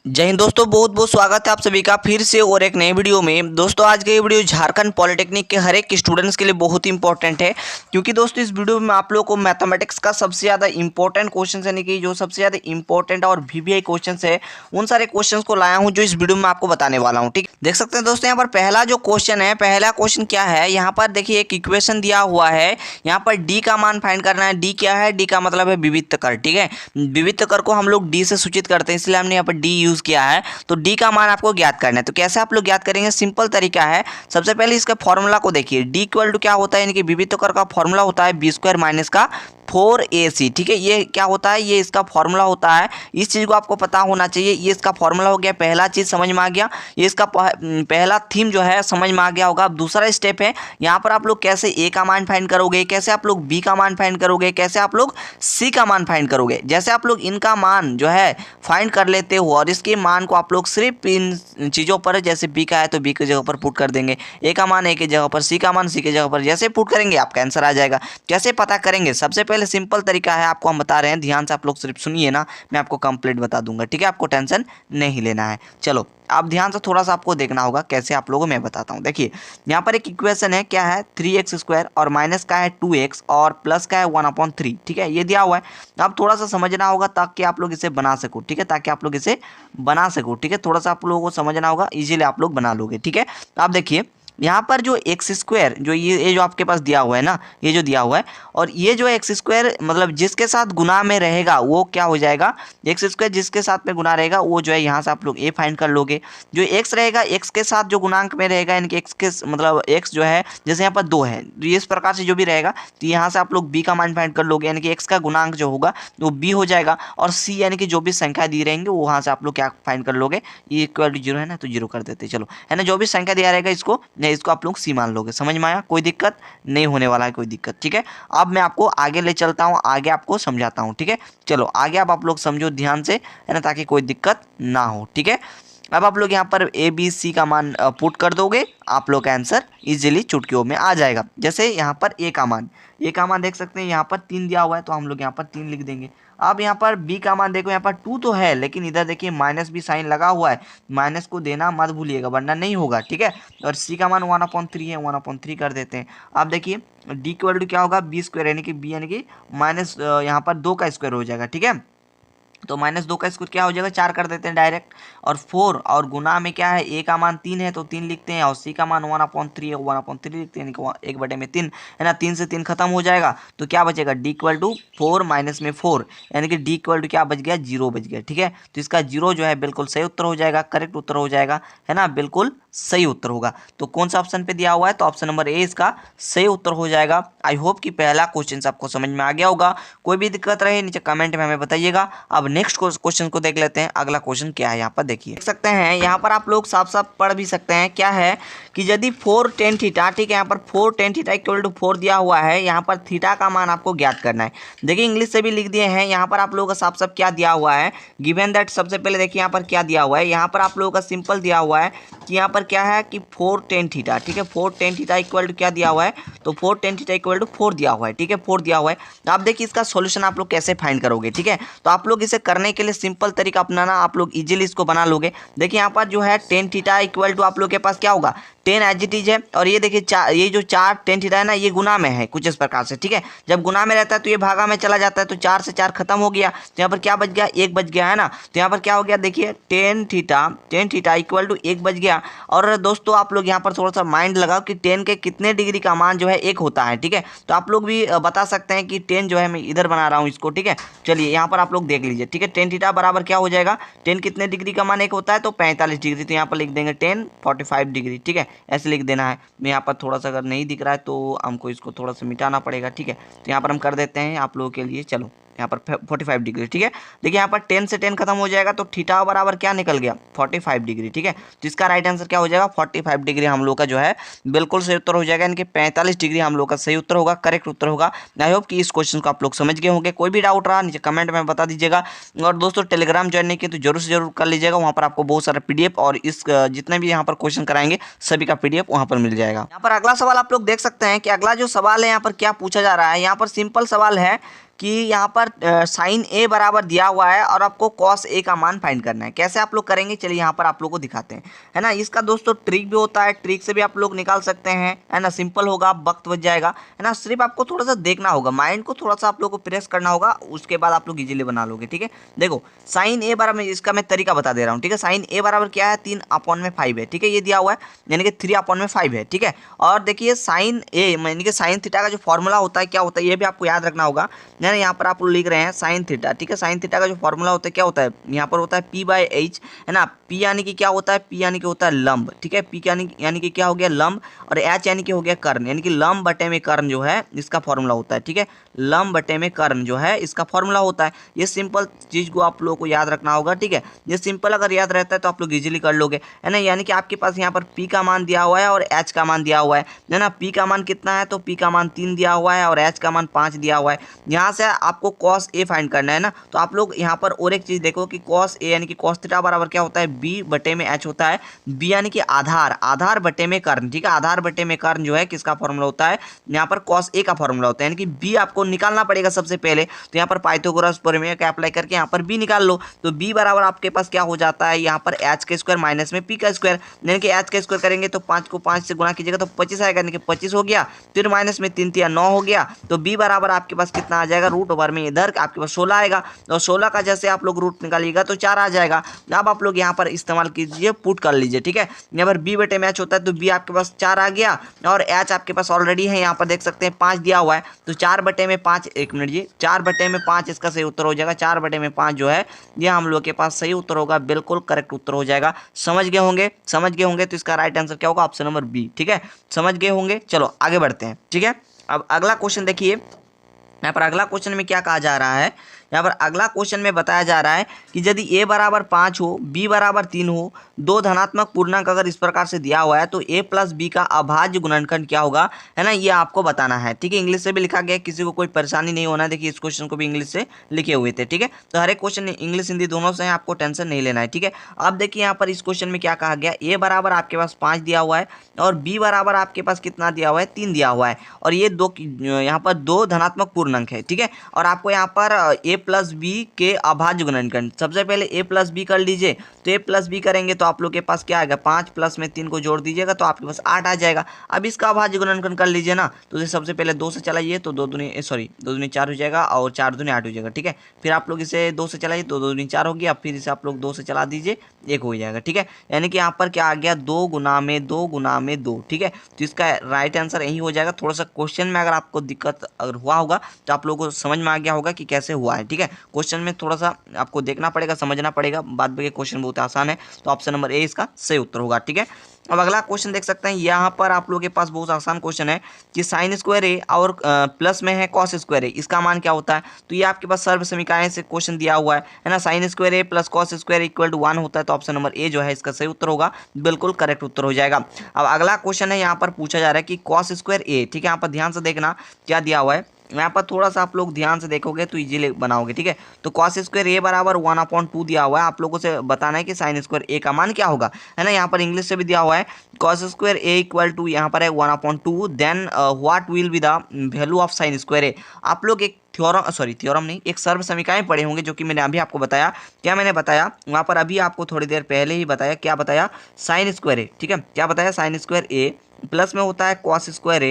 जय हिंद दोस्तों, बहुत बहुत स्वागत है आप सभी का फिर से और एक नए वीडियो में। दोस्तों आज का ये वीडियो झारखंड पॉलिटेक्निक के हर एक स्टूडेंट्स के लिए बहुत ही इंपॉर्टेंट है, क्योंकि दोस्तों इस वीडियो में आप लोगों को मैथमेटिक्स का सबसे ज़्यादा इंपॉर्टेंट क्वेश्चन यानी कि जो सबसे ज़्यादा इंपॉर्टेंट और वीवीआई क्वेश्चन है उन सारे क्वेश्चन को लाया हूँ जो इस वीडियो में आपको बताने वाला हूँ। ठीक, देख सकते हैं दोस्तों यहाँ पर पहला जो क्वेश्चन है, पहला क्वेश्चन क्या है, यहाँ पर देखिए एक इक्वेशन दिया हुआ है। यहाँ पर डी का मान फाइंड करना है। डी क्या है? डी का मतलब है विविध कर। ठीक है, विविध कर को हम लोग डी से सूचित करते हैं, इसलिए हमने यहाँ पर डी यूज किया है। तो डी का मान आपको ज्ञात करना है। तो कैसे आप लोग ज्ञात करेंगे? सिंपल तरीका है। सबसे पहले इसका फॉर्मूला को देखिए। डी इक्वल टू क्या होता है, यानी कि विविध कर का फॉर्मूला होता है बी स्क्वायर माइनस का 4ac। ठीक है, ये क्या होता है? ये इसका फॉर्मूला होता है। इस चीज़ को आपको पता होना चाहिए। ये इसका फॉर्मूला हो गया, पहला चीज़ समझ में आ गया। ये इसका पहला थीम जो है समझ में आ गया होगा। अब दूसरा स्टेप है, यहाँ पर आप लोग कैसे ए का मान फाइंड करोगे, कैसे आप लोग बी का मान फाइंड करोगे, कैसे आप लोग सी का मान फाइंड करोगे। जैसे आप लोग इनका मान जो है फाइंड कर लेते हो और इसके मान को आप लोग सिर्फ इन चीज़ों पर, जैसे बी का है तो बी की जगह पर पुट कर देंगे, ए का मान ए की जगह पर, सी का मान सी की जगह पर, जैसे पुट करेंगे आपका आंसर आ जाएगा। कैसे पता करेंगे? सबसे पहले सिंपल तरीका है, आपको हम बता रहे हैं, ध्यान से आप लोग सिर्फ सुनिए ना, मैं आपको कंप्लीट बता दूंगा। ठीक है, आपको टेंशन नहीं लेना है। चलो आप ध्यान से थोड़ा सा आपको देखना होगा कैसे आप लोगों मैं बताता हूँ। देखिए यहाँ पर एक इक्वेशन है, क्या है? 3x² और माइनस का है 2x और प्लस का है 1/3। ठीक है, ये दिया हुआ है। अब थोड़ा सा समझना होगा ताकि आप लोग इसे बना सको। ठीक है, ताकि आप लोग इसे बना सको। ठीक है, थोड़ा सा आप लोगों को समझना होगा, इजीली आप लोग बना लोगे। ठीक है, आप देखिए यहाँ पर जो x² जो ये जो आपके पास दिया हुआ है ना, ये जो दिया हुआ है, और ये जो x² मतलब जिसके साथ गुना में रहेगा वो क्या हो जाएगा? x² जिसके साथ में गुना रहेगा वो जो है यहाँ से आप लोग a फाइंड कर लोगे। जो x रहेगा, x के साथ जो गुणांक में रहेगा, यानी कि x के मतलब x जो है, जैसे यहाँ पर 2 है, इस प्रकार से जो भी रहेगा तो यहाँ से आप लोग b का मान फाइंड कर लोगे, यानी कि x का गुणांक जो होगा वो b हो जाएगा। और c यानी कि जो भी संख्या दी रहेंगे वो वहाँ से आप लोग क्या फाइंड कर लोगे? ये इक्वल टू 0 है ना, तो 0 कर देते। चलो है ना, जो भी संख्या दिया रहेगा इसको आप लोग सी मान लोगे। समझ में आया? कोई दिक्कत नहीं होने वाला है, कोई दिक्कत। ठीक है, अब मैं आपको आगे ले चलता हूँ, आगे आपको समझाता हूँ। ठीक है, चलो आगे आप लोग समझो ध्यान से, है ना, ताकि कोई दिक्कत ना हो। ठीक है, अब आप लोग यहाँ पर ए बी सी का मान पुट कर दोगे, आप लोग का आंसर इजीली चुटकियों में आ जाएगा। जैसे यहाँ पर ए का मान देख सकते हैं, यहाँ पर 3 दिया हुआ है तो हम लोग यहाँ पर 3 लिख देंगे। अब यहाँ पर बी का मान देखो, यहाँ पर 2 तो है, लेकिन इधर देखिए माइनस भी साइन लगा हुआ है, माइनस को देना मत भूलिएगा वरना नहीं होगा। ठीक है, और सी का मान 1/3 है, 1/3 कर देते हैं। अब देखिए डी इक्वल टू क्या होगा? b² यानी कि b यानी कि माइनस यहाँ पर 2 का स्क्वायर हो जाएगा। ठीक है, तो -2 का स्क्वायर क्या हो जाएगा? 4 कर देते हैं डायरेक्ट। और 4 और गुना में क्या है? ए का मान 3 है तो 3 लिखते हैं, और सी का मान 1/3 है, 1/3 लिखते हैं, यानी कि 1/3 है ना। 3 से 3 खत्म हो जाएगा तो क्या बचेगा? डी इक्वल टू 4 माइनस में 4, यानी कि डी इक्वल टू क्या बच गया? 0 बच गया। ठीक है, तो इसका 0 जो है बिल्कुल सही उत्तर हो जाएगा, करेक्ट उत्तर हो जाएगा, है ना, बिल्कुल सही उत्तर होगा। तो कौन सा ऑप्शन पे दिया हुआ है? तो ऑप्शन नंबर ए इसका सही उत्तर हो जाएगा। आई होप कि पहला क्वेश्चन आपको समझ में आ गया होगा। कोई भी दिक्कत रहे नीचे कमेंट में हमें बताइएगा। अब नेक्स्ट क्वेश्चन को देख लेते हैं। अगला क्वेश्चन क्या है, यहाँ पर देखिए, देख सकते हैं यहाँ पर आप लोग साफ साफ पढ़ भी सकते हैं। क्या है कि यदि 4 tan थीटा, ठीक है, यहाँ पर 4 tan थीटा इक्वल टू 4 दिया हुआ है, यहाँ पर थीटा का मान आपको ज्ञात करना है। देखिए इंग्लिश से भी लिख दिए हैं। यहाँ पर आप लोगों का साफ साफ क्या दिया हुआ है, गिवन दैट, सबसे पहले देखिए यहाँ पर क्या दिया हुआ है। यहाँ पर आप लोगों का सिंपल दिया हुआ है कि यहाँ पर क्या है कि 4 tan थीटा, ठीक है, 4 tan थीटा इक्वल टू क्या दिया हुआ है? तो 4 tan थीटा इक्वल टू 4 दिया हुआ है। ठीक है, 4 दिया हुआ है। तो आप देखिए इसका सॉल्यूशन आप लोग कैसे फाइंड करोगे। ठीक है, तो आप लोग इसे करने के लिए सिंपल तरीका अपनाना, आप लोग इजीली इसको बना लोगे। देखिए यहाँ पर जो है tan थीटा इक्वल टू आप लोग के पास क्या होगा? 10 एज इट इज है, और ये देखिए ये जो 4 tan थीटा है ना, ये गुना में है कुछ इस प्रकार से। ठीक है, जब गुना में रहता है तो ये भागा में चला जाता है, तो 4 से 4 खत्म हो गया, तो यहाँ पर क्या बच गया? 1 बच गया, है ना। तो यहाँ पर क्या हो गया? देखिए tan थीटा इक्वल टू 1 बच गया। और दोस्तों आप लोग यहाँ पर थोड़ा सा माइंड लगाओ कि 10 के कितने डिग्री का मान जो है 1 होता है। ठीक है, तो आप लोग भी बता सकते हैं कि 10 जो है, मैं इधर बना रहा हूँ इसको। ठीक है, चलिए यहाँ पर आप लोग देख लीजिए। ठीक है, tan थीटा बराबर क्या हो जाएगा? 10 कितने डिग्री का मान 1 होता है? तो 45 डिग्री। तो यहाँ पर लिख देंगे 10 45 डिग्री। ठीक है, ऐसे लिख देना है। मैं यहाँ पर थोड़ा सा अगर नहीं दिख रहा है तो हमको इसको थोड़ा सा मिटाना पड़ेगा। ठीक है, तो यहाँ पर हम कर देते हैं आप लोगों के लिए। चलो यहाँ पर 45 डिग्री। ठीक है, देखिए यहाँ पर 10 से 10 खत्म हो जाएगा, तो थीटा बराबर क्या निकल गया? 45 डिग्री। ठीक है, तो इसका राइट आंसर क्या हो जाएगा? 45 डिग्री हम लोग का जो है बिल्कुल सही उत्तर हो जाएगा, यानी कि 45 डिग्री हम लोग का सही उत्तर होगा, करेक्ट उत्तर होगा। आई होप कि इस क्वेश्चन को आप लोग समझ गए होंगे। कोई भी डाउट रहा नीचे कमेंट में बता दीजिएगा। और दोस्तों टेलीग्राम ज्वाइन नहीं किया तो जरूर से जरूर कर लीजिएगा, वहाँ पर आपको बहुत सारा PDF और इस जितने भी यहाँ पर क्वेश्चन कराएंगे सभी का PDF वहाँ पर मिल जाएगा। यहाँ पर अगला सवाल आप लोग देख सकते हैं कि अगला जो सवाल है यहाँ पर क्या पूछा जा रहा है। यहाँ पर सिंपल सवाल है कि यहाँ पर साइन ए बराबर दिया हुआ है और आपको कॉस ए का मान फाइंड करना है। कैसे आप लोग करेंगे, चलिए यहाँ पर आप लोग को दिखाते हैं, है ना। इसका दोस्तों ट्रिक भी होता है, ट्रिक से भी आप लोग निकाल सकते हैं, है ना। सिंपल होगा, वक्त बच जाएगा, है ना। सिर्फ आपको थोड़ा सा देखना होगा, माइंड को थोड़ा सा आप लोग को प्रेस करना होगा, उसके बाद आप लोग इजीली बना लोगे, ठीक है। देखो साइन ए बराबर, इसका मैं तरीका बता दे रहा हूँ, ठीक है। साइन ए बराबर क्या है, 3/5 है, ठीक है। ये दिया हुआ है यानी कि 3/5 है, ठीक है। और देखिए साइन ए यानी कि साइन थीटा का जो फॉर्मूला होता है क्या होता है, ये भी आपको याद रखना होगा। यहाँ पर आप लोग लिख रहे हैं साइन थीटा, ठीक है। साइन थीटा का जो फॉर्मूला होता है क्या होता है, यहाँ पर होता है P/H, है ना। P यानी कि क्या होता है, P यानी कि होता है लंब, ठीक है। P यानी कि क्या हो गया, लंब, और H यानी कि हो गया कर्ण, यानी कि लंब बटे में कर्ण जो है इसका फॉर्मूला होता है, ठीक है। लंब बटे में कर्ण जो है इसका फॉर्मूला होता है। ये सिंपल चीज को आप लोगों को याद रखना होगा, ठीक है। ये सिंपल अगर याद रहता है तो आप लोग इजीली कर लोगे, है ना। यानी कि आपके पास यहाँ पर P का मान दिया हुआ है और H का मान दिया हुआ है ना। P का मान कितना है, तो P का मान 3 दिया हुआ है और H का मान 5 दिया हुआ है। यहाँ से आपको कॉस ए फाइंड करना है ना। तो आप लोग यहाँ पर और एक चीज देखो कि कॉस ए यानी कि कॉस थीटा बराबर क्या होता है, B बटे में H होता है। B यानी कि आधार, आधार बटे में कर्ण, ठीक है। आधार बटे में कर्ण जो है किसका फॉर्मूला होता है, यहाँ पर कॉस ए का फॉर्मूला होता है, यानी कि B आपको निकालना पड़ेगा सबसे पहले। तो यहाँ पर पाइथागोरस प्रमेय का अप्लाई करके यहाँ पर B निकाल लो। तो B बराबर आपके पास क्या हो जाता है, यहाँ पर H का स्क्वायर माइनस में P का स्क्वायर, यानी कि H का स्क्वायर करेंगे तो 5 को 5 से गुणा कीजिएगा तो 25 आएगा, यानी कि 25 हो गया, फिर माइनस में 3 3 9 हो गया। तो B बराबर आपके पास कितना आ जाएगा, रूट ओवर में इधर आपके पास 16 आएगा, और 16 का जैसे आप लोग रूट निकालिएगा तो 4 आ जाएगा। अब आप लोग यहाँ पर इस्तेमाल कीजिए, पुट कर लीजिए, ठीक है। यहाँ पर B बटे में H होता है तो B आपके पास 4 आ गया, और H आपके पास ऑलरेडी है, यहाँ पर देख सकते हैं 5 दिया हुआ है। तो 4 बटे में 5, एक मिनट जी, 4 बटे में 5 इसका सही उत्तर हो जाएगा। 4 बटे में 5 जो है ये हम लोग के पास सही उत्तर होगा, बिल्कुल करेक्ट उत्तर हो जाएगा। समझ गए होंगे, समझ गए होंगे तो इसका राइट आंसर क्या होगा, ऑप्शन नंबर B, ठीक है। समझ गए होंगे, चलो आगे बढ़ते हैं, ठीक है। अब अगला क्वेश्चन देखिए, यहाँ पर अगला क्वेश्चन में क्या कहा जा रहा है, यहाँ पर अगला क्वेश्चन में बताया जा रहा है कि यदि a बराबर 5 हो, b बराबर 3 हो, दो धनात्मक पूर्णांक अगर इस प्रकार से दिया हुआ है तो a प्लस b का अभाज्य गुणनखंड क्या होगा, है ना। ये आपको बताना है, ठीक है। इंग्लिश से भी लिखा गया है, किसी को कोई परेशानी नहीं होना है। देखिए इस क्वेश्चन को भी इंग्लिश से लिखे हुए थे, ठीक है। तो हर एक क्वेश्चन इंग्लिश हिंदी दोनों से है, आपको टेंशन नहीं लेना है, ठीक है। अब देखिए यहाँ पर इस क्वेश्चन में क्या कहा गया, a बराबर आपके पास 5 दिया हुआ है और b बराबर आपके पास कितना दिया हुआ है, 3 दिया हुआ है, और ये दो यहाँ पर दो धनात्मक पूर्णांक है, ठीक है। और आपको यहाँ पर a प्लस b के अभाज्य गुणनखंड, सबसे पहले a प्लस बी कर लीजिए। तो a प्लस बी करेंगे तो आप लोग के पास क्या आएगा, 5 प्लस में 3 को जोड़ दीजिएगा तो आपके पास 8 आ जाएगा। अब इसका अभाज्य गुणनखंड कर लीजिए ना, तो सबसे पहले 2 से चलाइए तो 2 दूनी 4 हो जाएगा और 4 दूनी 8 हो जाएगा, ठीक है। फिर आप लोग इसे 2 से चलाइए तो 2 दूनी 4 हो गया, फिर इसे आप लोग 2 से चला दीजिए 1 हो जाएगा, ठीक है। यानी कि यहाँ पर क्या आ गया, 2 गुना में 2 गुना में 2, ठीक है। तो इसका राइट आंसर यही हो जाएगा। थोड़ा सा क्वेश्चन में अगर आपको दिक्कत अगर हुआ होगा तो आप लोगों को समझ में आ गया होगा कि कैसे हुआ है, ठीक है। क्वेश्चन में थोड़ा सा आपको देखना पड़ेगा, समझना पड़ेगा, बाद में क्वेश्चन बहुत आसान है। तो ऑप्शन नंबर ए इसका सही उत्तर होगा, ठीक है। अब अगला क्वेश्चन देख सकते हैं, यहाँ पर आप लोगों के पास बहुत आसान क्वेश्चन है कि साइन स्क्वायर ए और प्लस में है कॉस स्क्वायर ए, इसका मान क्या होता है। तो ये आपके पास सर्व समीकरण से क्वेश्चन दिया हुआ है ना। Sine square A plus cos square equal to 1 होता है, तो ऑप्शन नंबर ए जो है इसका सही उत्तर होगा, बिल्कुल करेक्ट उत्तर हो जाएगा। अब अगला क्वेश्चन है, यहाँ पर पूछा जा रहा है कि कॉस स्क्वायर ए, ठीक है। यहाँ पर ध्यान से देखना क्या दिया हुआ है, यहाँ पर थोड़ा सा आप लोग ध्यान से देखोगे तो इजीली बनाओगे, ठीक है। तो कॉस स्क्वायर ए बराबर 1/2 दिया हुआ है, आप लोगों से बताना है कि साइन स्क्वायर ए का मान क्या होगा, है ना। यहाँ पर इंग्लिश से भी दिया हुआ है, cos square A equal to यहाँ पर है 1/2, then what will be the value of sine square A. आप लोग एक थ्योरम नहीं, एक सर्व समीकरण पढ़े होंगे जो कि मैंने अभी आपको बताया। क्या मैंने बताया वहाँ पर, अभी आपको थोड़ी देर पहले ही बताया, क्या बताया, साइन स्क्वायर ए, ठीक है। क्या बताया, साइन स्क्वायर ए प्लस में होता है कॉस स्क्वायर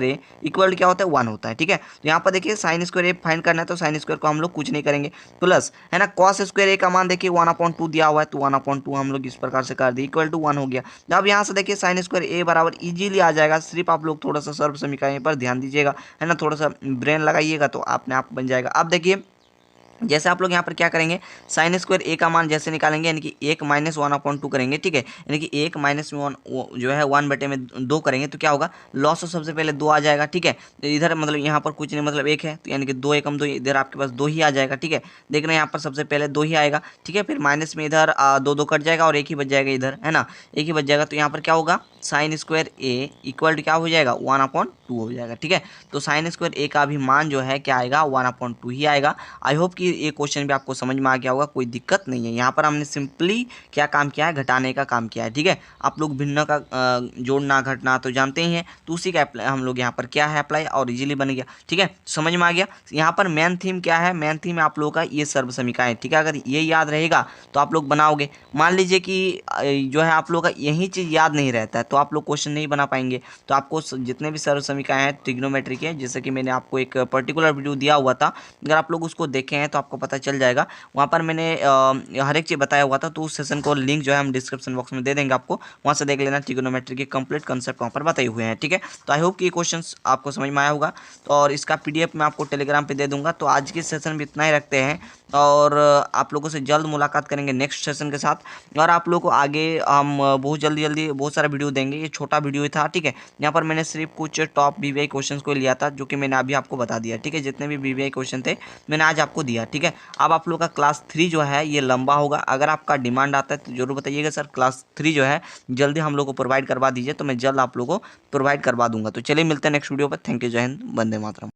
ए इक्वल क्या होता है, 1 होता है, ठीक है। तो यहाँ पर देखिए साइन स्क्वायर ए फाइंड करना है, तो साइन स्क्वायर को हम लोग कुछ नहीं करेंगे, प्लस है ना कॉस स्क्वायर ए का मान देखिए 1/2 दिया हुआ है, तो 1/2 हम लोग इस प्रकार से कर दिए इक्वल टू 1 हो गया। अब यहाँ से देखिए साइन स्क्वायर ए बराबर इजीली आ जाएगा, सिर्फ आप लोग थोड़ा सा सर्व समीकरण पर ध्यान दीजिएगा, है ना, थोड़ा सा ब्रेन लगाइएगा तो अपने आप बन जाएगा। अब देखिए जैसे आप लोग यहाँ पर क्या करेंगे, साइन स्क्वायर ए का मान जैसे निकालेंगे, यानी कि 1 माइनस 1/2 करेंगे, ठीक है। यानी कि 1 माइनस में 1 जो है 1 बटे में 2 करेंगे तो क्या होगा, लॉस सबसे पहले 2 आ जाएगा, ठीक है। तो इधर मतलब यहाँ पर कुछ नहीं, मतलब 1 है तो यानी कि 2 एकम 2, इधर आपके पास 2 ही आ जाएगा, ठीक है। देख रहे हैं यहाँ पर सबसे पहले 2 ही आएगा, ठीक है। फिर माइनस में इधर 2 कट जाएगा और 1 ही बच जाएगा इधर, है ना, 1 ही बच जाएगा। तो यहाँ पर क्या होगा, sine square A equal to क्या हो जाएगा, 1/2 हो जाएगा, ठीक है। तो साइन स्क्वायर ए का भी मान जो है क्या आएगा, 1/2 ही आएगा। आई होप कि ये क्वेश्चन भी आपको समझ में आ गया होगा, कोई दिक्कत नहीं है। यहाँ पर हमने सिंपली क्या काम किया है, घटाने का काम किया है। ठीक है, आप लोग भिन्न का जोड़ना घटना तो जानते ही हैं, तो उसी का हम लोग यहाँ पर क्या है अप्लाई, और इजीली बन गया। ठीक है, समझ में आ गया। यहाँ पर मेन थीम क्या है, मेन थीम आप लोगों का ये सर्व समीकरण है। ठीक है, अगर ये याद रहेगा तो आप लोग बनाओगे। मान लीजिए कि जो है आप लोगों का यही चीज़ याद नहीं रहता है तो आप लोग क्वेश्चन नहीं बना पाएंगे। तो आपको जितने भी सर्व समीकरण हैं ट्रिग्नोमेट्री के, जैसे कि मैंने आपको एक पर्टिकुलर वीडियो दिया हुआ था, अगर आप लोग उसको देखे हैं तो आपको पता चल जाएगा। वहाँ पर मैंने हर एक चीज़ बताया हुआ था, तो उस सेशन को लिंक जो है हम डिस्क्रिप्शन बॉक्स में दे देंगे आपको, वहाँ से देख लेना। ट्रिग्नोमेट्री के कंप्लीट कंसेप्ट वहाँ पर बताए हुए हैं। ठीक है, तो आई होप कि ये क्वेश्चन आपको समझ में आया होगा, और इसका PDF मैं आपको टेलीग्राम पे दे दूंगा। तो आज के सेशन में इतना ही रखते हैं, और आप लोगों से जल्द मुलाकात करेंगे नेक्स्ट सेशन के साथ। और आप लोगों को आगे हम बहुत जल्दी बहुत सारा वीडियो देंगे। ये छोटा वीडियो था। ठीक है, यहाँ पर मैंने सिर्फ कुछ टॉप BVI क्वेश्चंस को लिया था, जो कि मैंने अभी आपको बता दिया। ठीक है, जितने भी BVI क्वेश्चन थे मैंने आज आपको दिया। ठीक है, अब आप लोग का क्लास 3 जो है ये लंबा होगा। अगर आपका डिमांड आता है तो जरूर बताइएगा सर, क्लास 3 जो है जल्दी हम लोग को प्रोवाइड करवा दीजिए, तो मैं जल्द आप लोगों को प्रोवाइड करवा दूंगा। तो चलिए मिलते हैं नेक्स्ट वीडियो पर। थैंक यू, जय हिंद, वंदे मातरम।